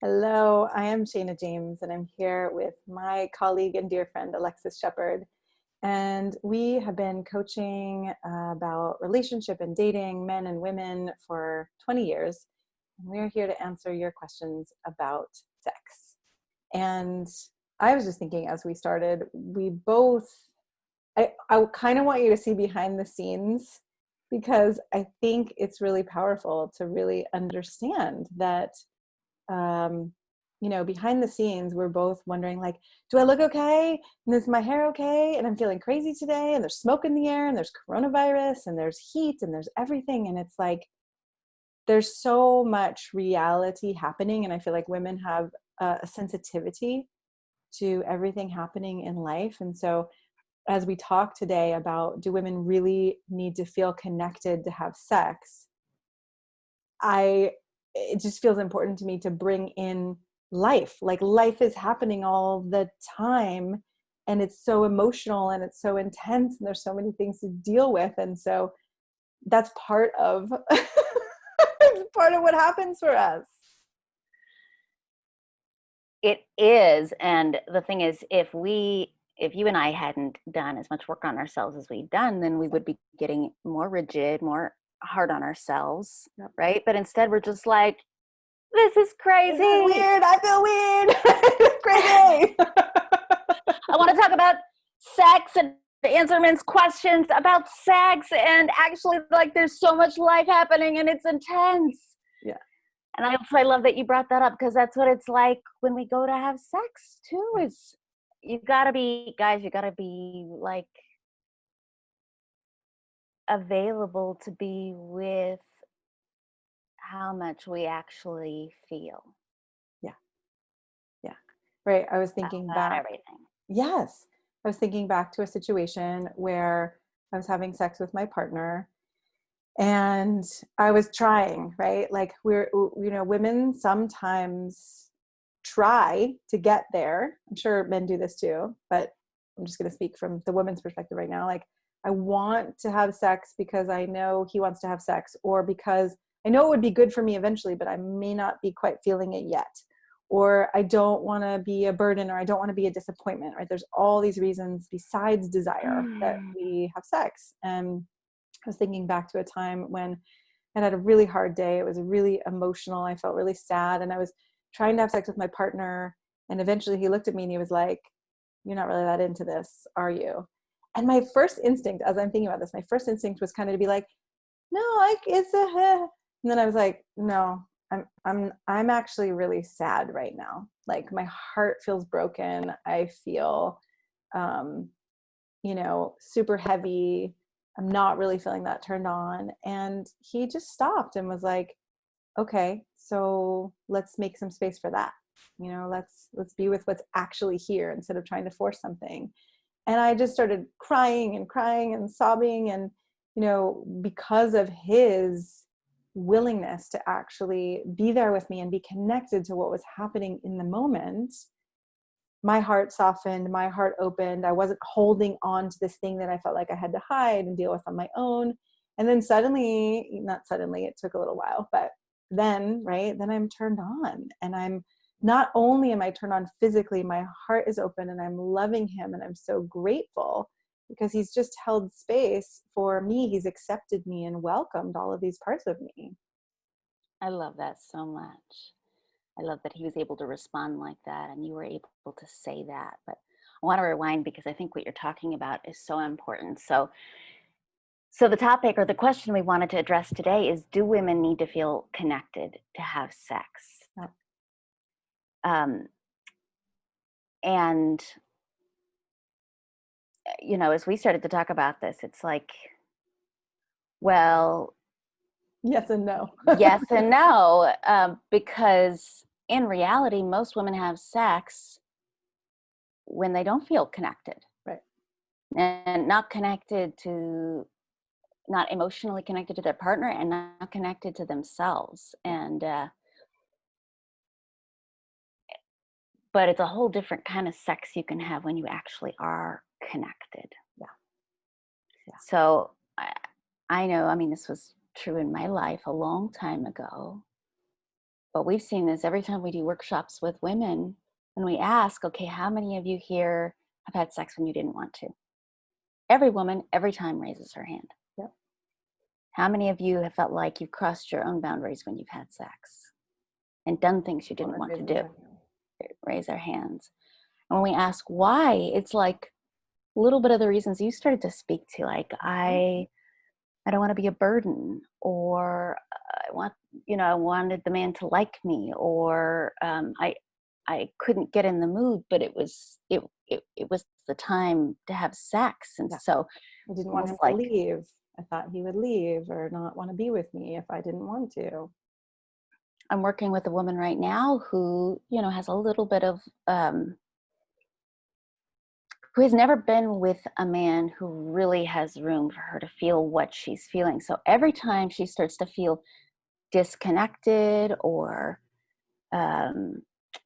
Hello, I am Shana James, and I'm here with my colleague and dear friend, Alexis Shepperd. And we have been coaching about relationship and dating, men and women, for 20 years. And we're here to answer your questions about sex. And I was just thinking as we started, I kind of want you to see behind the scenes because I think it's really powerful to really understand that behind the scenes, we're both wondering, like, do I look okay? And is my hair okay? And I'm feeling crazy today. And there's smoke in the air, and there's coronavirus, and there's heat, and there's everything. And it's like, there's so much reality happening. And I feel like women have a sensitivity to everything happening in life. And so as we talk today about, do women really need to feel connected to have sex? It just feels important to me to bring in life. Like, life is happening all the time, and it's so emotional and it's so intense, and there's so many things to deal with. And so that's part of part of what happens for us. It is. And the thing is, if you and I hadn't done as much work on ourselves as we've done, then we would be getting more rigid, more hard on ourselves. Yep. Right. But instead we're just like, this is crazy. This is weird. I feel weird. Crazy. I want to talk about sex and answer men's questions about sex. And actually, like, there's so much life happening and it's intense. Yeah. And I love that you brought that up, because that's what it's like when we go to have sex too. Is you gotta be like available to be with how much we actually feel. Yeah. Right. I was thinking About back. everything. Yes. I was thinking back to a situation where I was having sex with my partner, and I was trying, right? Like, women sometimes try to get there. I'm sure men do this too, but I'm just going to speak from the woman's perspective right now. Like, I want to have sex because I know he wants to have sex, or because I know it would be good for me eventually, but I may not be quite feeling it yet. Or I don't want to be a burden, or I don't want to be a disappointment, right? There's all these reasons besides desire that we have sex. And I was thinking back to a time when I had a really hard day. It was really emotional. I felt really sad, and I was trying to have sex with my partner. And eventually he looked at me and he was like, "You're not really that into this, are you?" And my first instinct, as I'm thinking about this, my first instinct was kind of to be like, "No, like, it's a," and then I was like, "No, I'm actually really sad right now. Like, my heart feels broken. I feel, um, super heavy. I'm not really feeling that turned on." And he just stopped and was like, "Okay, so let's make some space for that. Let's be with what's actually here instead of trying to force something." And I just started crying and crying and sobbing. And, because of his willingness to actually be there with me and be connected to what was happening in the moment, my heart softened, my heart opened. I wasn't holding on to this thing that I felt like I had to hide and deal with on my own. And then not suddenly, it took a little while, but then I'm turned on, and not only am I turned on physically, my heart is open, and I'm loving him, and I'm so grateful because he's just held space for me. He's accepted me and welcomed all of these parts of me. I love that so much. I love that he was able to respond like that and you were able to say that. But I want to rewind, because I think what you're talking about is so important. So the topic, or the question we wanted to address today, is, do women need to feel connected to have sex? Yeah. And, as we started to talk about this, it's like, well, Yes and no. yes and no, because in reality, most women have sex when they don't feel connected. Right. And not emotionally connected to their partner, and not connected to themselves. And but it's a whole different kind of sex you can have when you actually are connected. Yeah. So I know, this was true in my life a long time ago. what we've seen is every time we do workshops with women, when we ask, okay, how many of you here have had sex when you didn't want to? Every woman, every time, raises her hand. Yep. How many of you have felt like you've crossed your own boundaries when you've had sex and done things you didn't want to do? Raise their hands. And when we ask why, it's like a little bit of the reasons you started to speak to, like I don't want to be a burden, or I wanted the man to like me, or I couldn't get in the mood, but it was the time to have sex, and so I didn't want him to leave. I thought he would leave or not want to be with me if I didn't want to. I'm working with a woman right now who, has a little bit of who has never been with a man who really has room for her to feel what she's feeling. So every time she starts to feel disconnected or a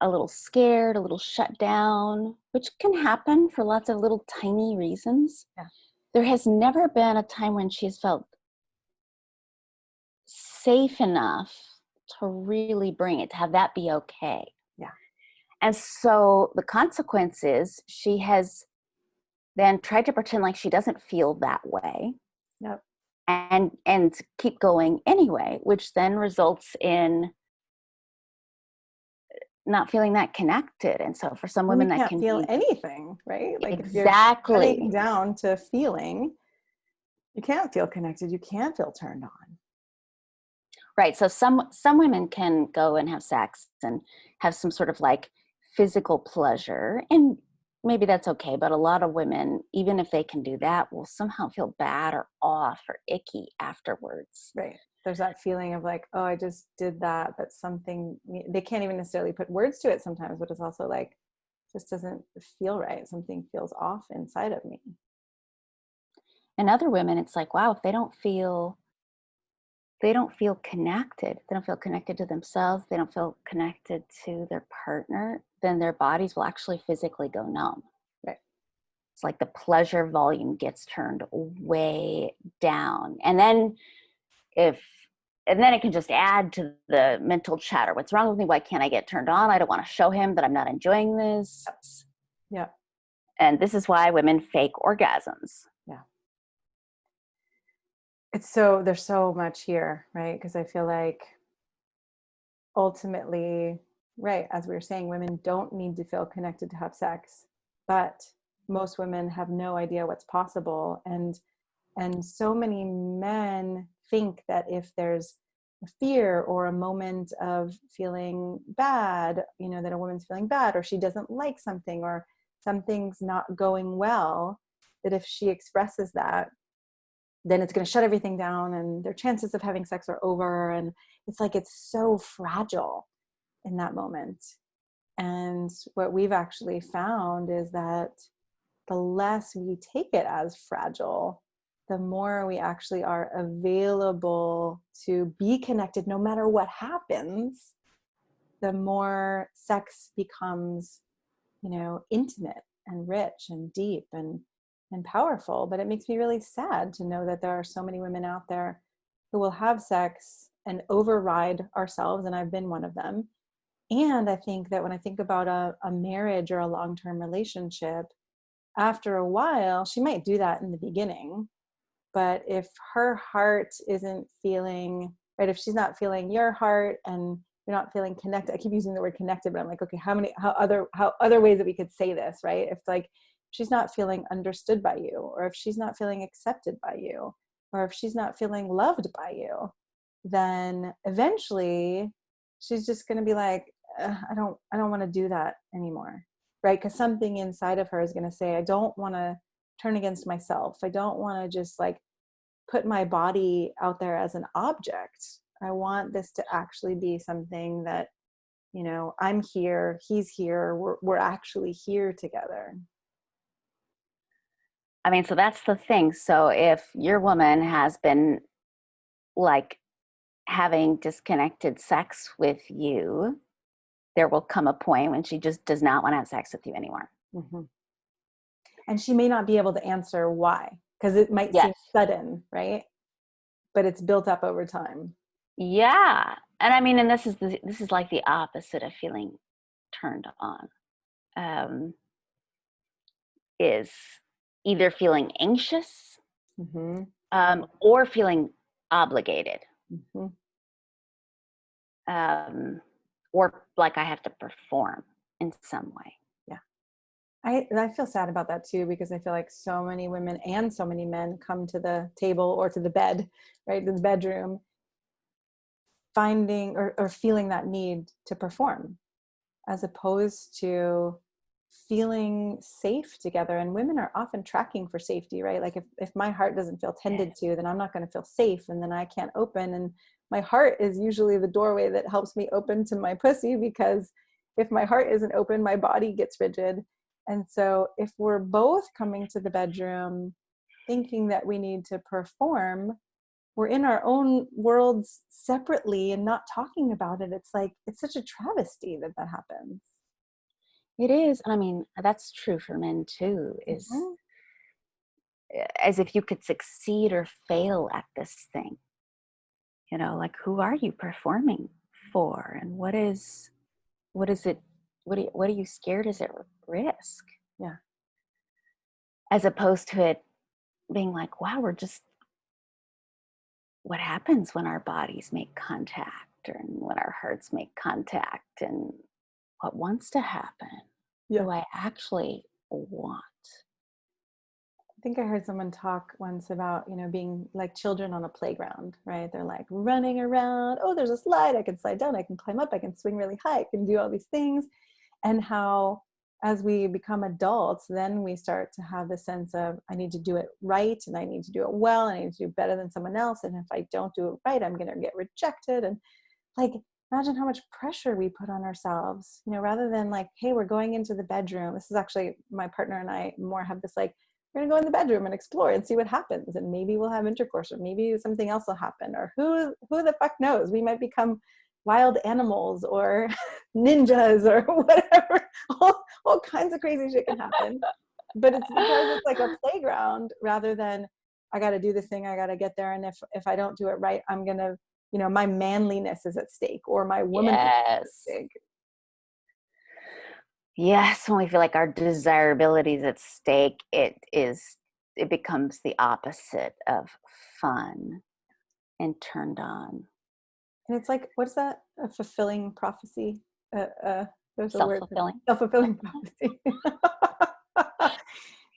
little scared, a little shut down, which can happen for lots of little tiny reasons. Yeah. There has never been a time when she's felt safe enough to really bring it, to have that be okay. Yeah. And so the consequence is she has then tried to pretend like she doesn't feel that way. Yep. And keep going anyway, which then results in not feeling that connected. And so for some women, you that can't can feel be anything, right? Like exactly. If you're cutting down to feeling, you can't feel connected. You can't feel turned on. Right. So some women can go and have sex and have some sort of like physical pleasure, and maybe that's okay. But a lot of women, even if they can do that, will somehow feel bad or off or icky afterwards. Right. There's that feeling of like, oh, I just did that, but something, they can't even necessarily put words to it sometimes, but it's also like, just doesn't feel right. Something feels off inside of me. And other women, it's like, wow, if they don't feel connected, they don't feel connected to themselves, they don't feel connected to their partner, then their bodies will actually physically go numb. Right. It's like the pleasure volume gets turned way down. And then it can just add to the mental chatter. What's wrong with me? Why can't I get turned on? I don't want to show him that I'm not enjoying this. Yeah. And this is why women fake orgasms. Yeah. There's so much here, right? Because I feel like ultimately, right, as we were saying, women don't need to feel connected to have sex, but most women have no idea what's possible. And so many men think that if there's a fear or a moment of feeling bad, that a woman's feeling bad, or she doesn't like something, or something's not going well, that if she expresses that, then it's going to shut everything down and their chances of having sex are over. And it's like, it's so fragile in that moment. And what we've actually found is that the less we take it as fragile, the more we actually are available to be connected no matter what happens, the more sex becomes, intimate and rich and deep and powerful. But it makes me really sad to know that there are so many women out there who will have sex and override ourselves, and I've been one of them. And I think that when I think about a marriage or a long-term relationship, after a while, she might do that in the beginning, but if her heart isn't feeling right, if she's not feeling your heart and you're not feeling connected, I keep using the word connected, but I'm like, okay, how other ways that we could say this, right? If like she's not feeling understood by you, or if she's not feeling accepted by you, or if she's not feeling loved by you, then eventually she's just going to be like, I don't want to do that anymore, right? Because something inside of her is going to say, I don't want to turn against myself. I don't want to just like put my body out there as an object. I want this to actually be something that, I'm here, he's here, we're actually here together. I mean, so that's the thing. So if your woman has been like having disconnected sex with you, there will come a point when she just does not want to have sex with you anymore. Mm-hmm. And she may not be able to answer why, because it might seem sudden, right? But it's built up over time. Yeah. And I mean, and this is like the opposite of feeling turned on. Um, is either feeling anxious, Mm-hmm. or feeling obligated, Mm-hmm. um, or like I have to perform in some way. Yeah. I feel sad about that too, because I feel like so many women and so many men come to the table or to the bed, right, to the bedroom, finding or feeling that need to perform, as opposed to feeling safe together. And women are often tracking for safety, right? Like if my heart doesn't feel tended Yes. to, then I'm not going to feel safe, and then I can't open. And my heart is usually the doorway that helps me open to my pussy, because if my heart isn't open, my body gets rigid. And so if we're both coming to the bedroom thinking that we need to perform, we're in our own worlds separately and not talking about it. It's like, it's such a travesty that that happens. It is. And I mean, that's true for men too, is Mhm. as if you could succeed or fail at this thing. Like, who are you performing for? And what is it? What are you scared is at risk? Yeah. As opposed to it being like, wow, we're just, what happens when our bodies make contact and when our hearts make contact, and what wants to happen? What Yeah. do I actually want? I think I heard someone talk once about, being like children on a playground, right? They're like running around. Oh, there's a slide. I can slide down. I can climb up. I can swing really high. I can do all these things. And how, as we become adults, then we start to have the sense of, I need to do it right, and I need to do it well, and I need to do better than someone else. And if I don't do it right, I'm going to get rejected. And like, imagine how much pressure we put on ourselves, rather than like, hey, we're going into the bedroom. This is actually, my partner and I more have this like, we're going to go in the bedroom and explore and see what happens, and maybe we'll have intercourse, or maybe something else will happen, or who the fuck knows, we might become wild animals or ninjas or whatever. All kinds of crazy shit can happen, but it's because it's like a playground, rather than, I got to do this thing, I got to get there, and if I don't do it right, I'm gonna, my manliness is at stake, or my womanliness is at Yes. stake. Yes, when we feel like our desirability is at stake, it becomes the opposite of fun and turned on. And it's like, what's that? A fulfilling prophecy? There's a word for Self-fulfilling. self-fulfilling prophecy.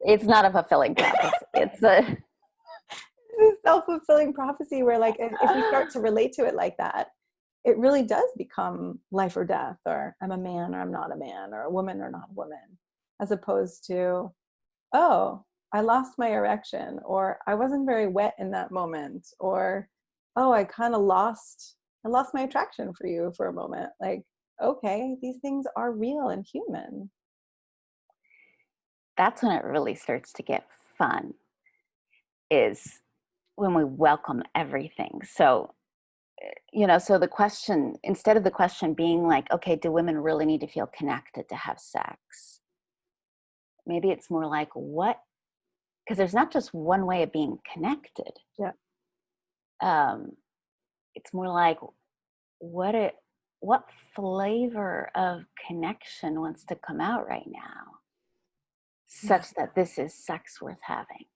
It's not a fulfilling prophecy. It's a This self-fulfilling prophecy where, like, if we start to relate to it like that, it really does become life or death, or I'm a man or I'm not a man, or a woman or not a woman, as opposed to, oh, I lost my erection, or I wasn't very wet in that moment, or, oh, I lost my attraction for you for a moment. Like, okay, these things are real and human. That's when it really starts to get fun, is when we welcome everything. So, so the question, instead of the question being like, okay, do women really need to feel connected to have sex? Maybe it's more like, what? Because there's not just one way of being connected. Yeah. Um, it's more like, what it what flavor of connection wants to come out right now, Yeah. such that this is sex worth having.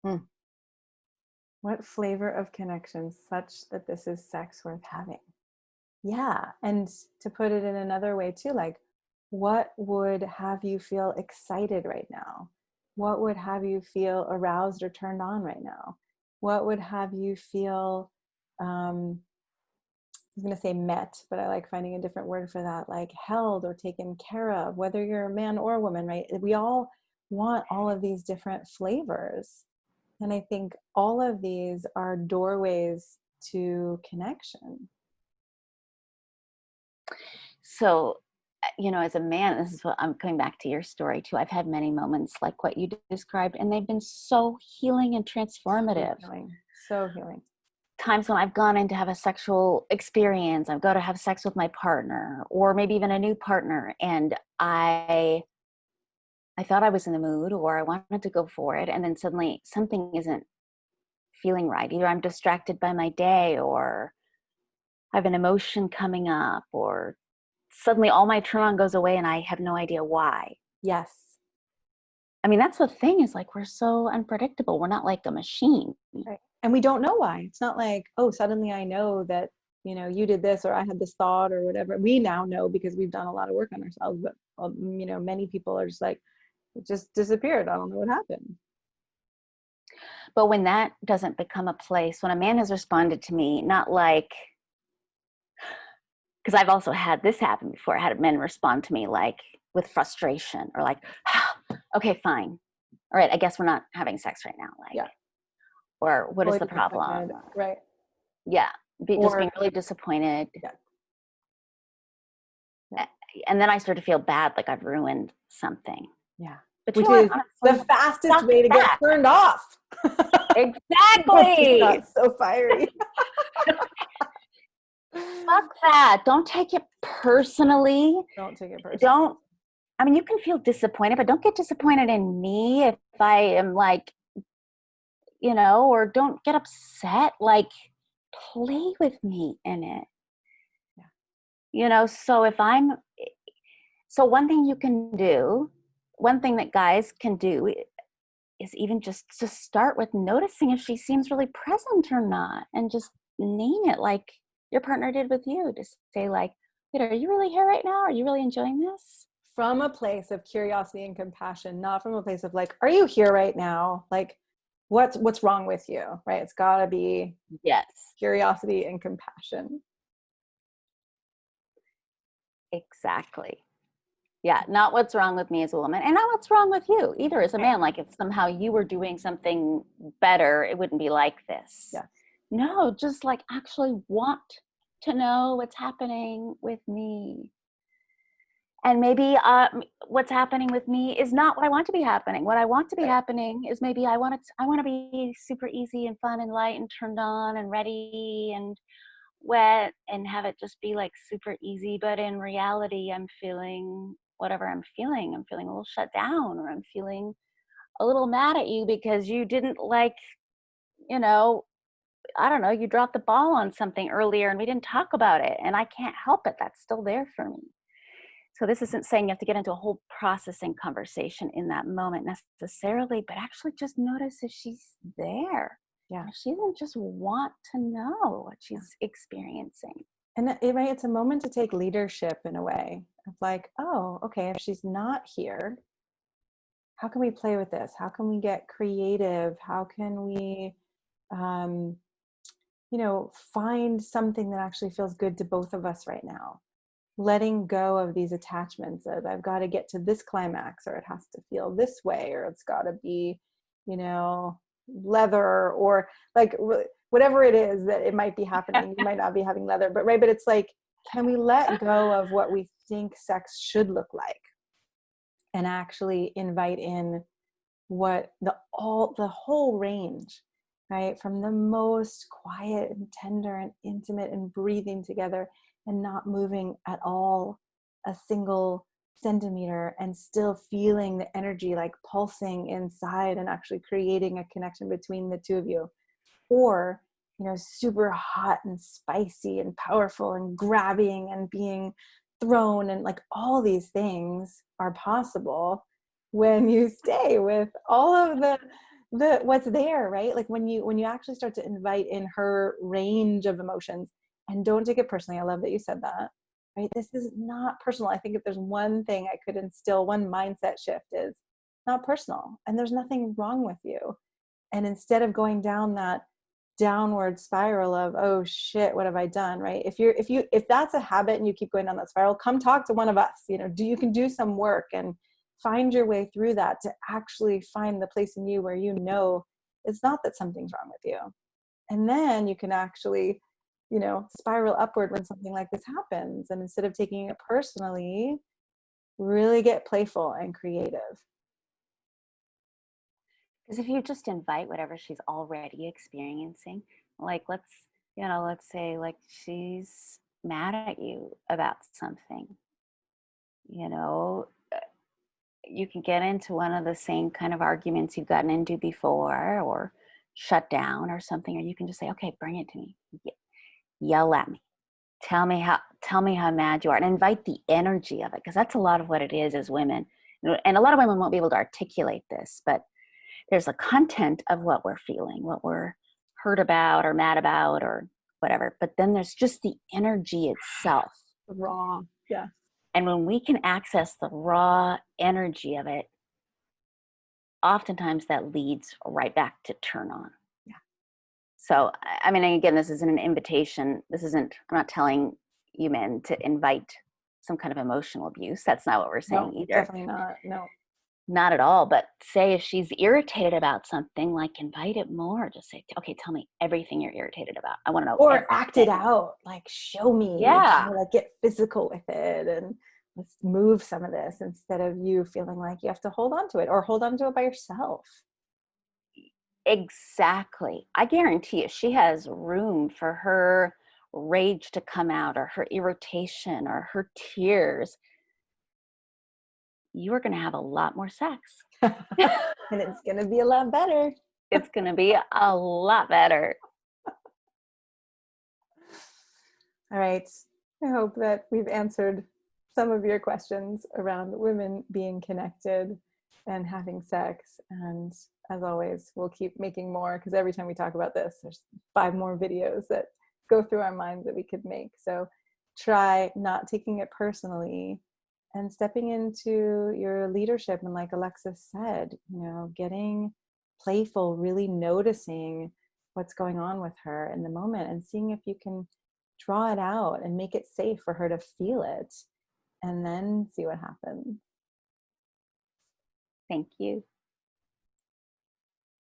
Hmm. What flavor of connection such that this is sex worth having? Yeah. And to put it in another way too, like, what would have you feel excited right now? What would have you feel aroused or turned on right now? What would have you feel, I was going to say met, but I like finding a different word for that, like held or taken care of, whether you're a man or a woman, right? We all want all of these different flavors. And I think all of these are doorways to connection. So, as a man, this is what I'm coming back to your story too. I've had many moments like what you described, and they've been so healing and So transformative. healing. So healing. Times when I've gone in to have a sexual experience, I've got to have sex with my partner, or maybe even a new partner, and I thought I was in the mood, or I wanted to go for it, and then suddenly something isn't feeling right. Either I'm distracted by my day, or I have an emotion coming up, or suddenly all my turn on goes away and I have no idea why. Yes. I mean, that's the thing, is like, we're so unpredictable. We're not like a machine. Right. And we don't know why. It's not like, oh, suddenly I know that, you did this, or I had this thought, or whatever. We now know because we've done a lot of work on ourselves, but many people are just like, it just disappeared. I don't know what happened. But when that doesn't become a place, when a man has responded to me, not like, because I've also had this happen before. I had men respond to me like with frustration, or like, okay, fine. All right, I guess we're not having sex right now. Like, Yeah. or what is Totally the disappointed. problem? Right. Yeah, just Or being really disappointed. yeah. Yeah. And then I start to feel bad, like I've ruined something. Yeah. But you Which know what? is the Honestly, fastest fuck way to get that. turned off. Which just Exactly. got so fiery. Fuck that. Don't take it personally. Don't take it personally. Don't, I mean, you can feel disappointed, but don't get disappointed in me if I am like, or don't get upset. Like, play with me in it. Yeah. So one thing you can do, one thing that guys can do is even just to start with noticing if she seems really present or not, and just name it like your partner did with you. To say like, wait, are you really here right now? Are you really enjoying this? From a place of curiosity and compassion, not from a place of like, are you here right now? Like, what's wrong with you? Right? It's got to be Yes, curiosity and compassion. exactly. Yeah, not what's wrong with me as a woman, and not what's wrong with you either as a man. Like, if somehow you were doing something better, it wouldn't be like this. Yeah. No, just like actually want to know what's happening with me. And maybe what's happening with me is not what I want to be happening. What I want to be happening is maybe I want to be super easy and fun and light and turned on and ready and wet, and have it just be like super easy. But in reality, I'm feeling whatever I'm feeling. I'm feeling a little shut down, or I'm feeling a little mad at you because you didn't like, you know, I don't know, you dropped the ball on something earlier and we didn't talk about it. And I can't help it. That's still there for me. So this isn't saying you have to get into a whole processing conversation in that moment necessarily, but actually just notice if she's there. Yeah. If she doesn't just want to know what she's experiencing. And it's a moment to take leadership in a way of like, oh, okay, if she's not here, how can we play with this? How can we get creative? How can we, um, find something that actually feels good to both of us right now? Letting go of these attachments of I've got to get to this climax, or it has to feel this way, or it's got to be, leather, or like whatever it is that it might be happening. You might not be having leather, but right. But it's like, can we let go of what we think sex should look like, and actually invite in what the whole range, right? From the most quiet and tender and intimate and breathing together and not moving at all a single centimeter, and still feeling the energy like pulsing inside and actually creating a connection between the two of you. Or, super hot and spicy and powerful and grabbing and being thrown, and like all these things are possible when you stay with all of the what's there, right? Like when you actually start to invite in her range of emotions. And don't take it personally. I love that you said that, right? This is not personal. I think if there's one thing I could instill, one mindset shift, is not personal, and there's nothing wrong with you. And instead of going down that downward spiral of, oh shit, what have I done, right? If that's a habit and you keep going down that spiral, come talk to one of us. You can do some work and find your way through that to actually find the place in you where it's not that something's wrong with you. And then you can actually, spiral upward when something like this happens. And instead of taking it personally, really get playful and creative. Because if you just invite whatever she's already experiencing, like let's say like she's mad at you about something, you know, you can get into one of the same kind of arguments you've gotten into before, or shut down or something, or you can just say, okay, bring it to me. Yell at me. tell me how mad you are, and invite the energy of it, because that's a lot of what it is as women. And a lot of women won't be able to articulate this, but there's a content of what we're feeling, what we're hurt about or mad about or whatever. But then there's just the energy itself. Raw. Yeah. And when we can access the raw energy of it, oftentimes that leads right back to turn on. Yeah. So, I mean, again, this isn't an invitation. I'm not telling you men to invite some kind of emotional abuse. That's not what we're saying No, either. definitely not. No. Not at all. But say if she's irritated about something, like invite it more. Just say, okay, tell me everything you're irritated about. I want to know Or everything. act it out, like show me, Yeah. like get physical with it and let's move some of this, instead of you feeling like you have to hold on to it or hold on to it by yourself. Exactly. I guarantee you, she has room for her rage to come out, or her irritation, or her tears. You are going to have a lot more sex. And it's going to be a lot better. It's going to be a lot better. All right. I hope that we've answered some of your questions around women being connected and having sex. And as always, we'll keep making more, because every time we talk about this, there's 5 more videos that go through our minds that we could make. So try not taking it personally and stepping into your leadership. And like Alexis said, getting playful, really noticing what's going on with her in the moment and seeing if you can draw it out and make it safe for her to feel it, and then see what happens. Thank you.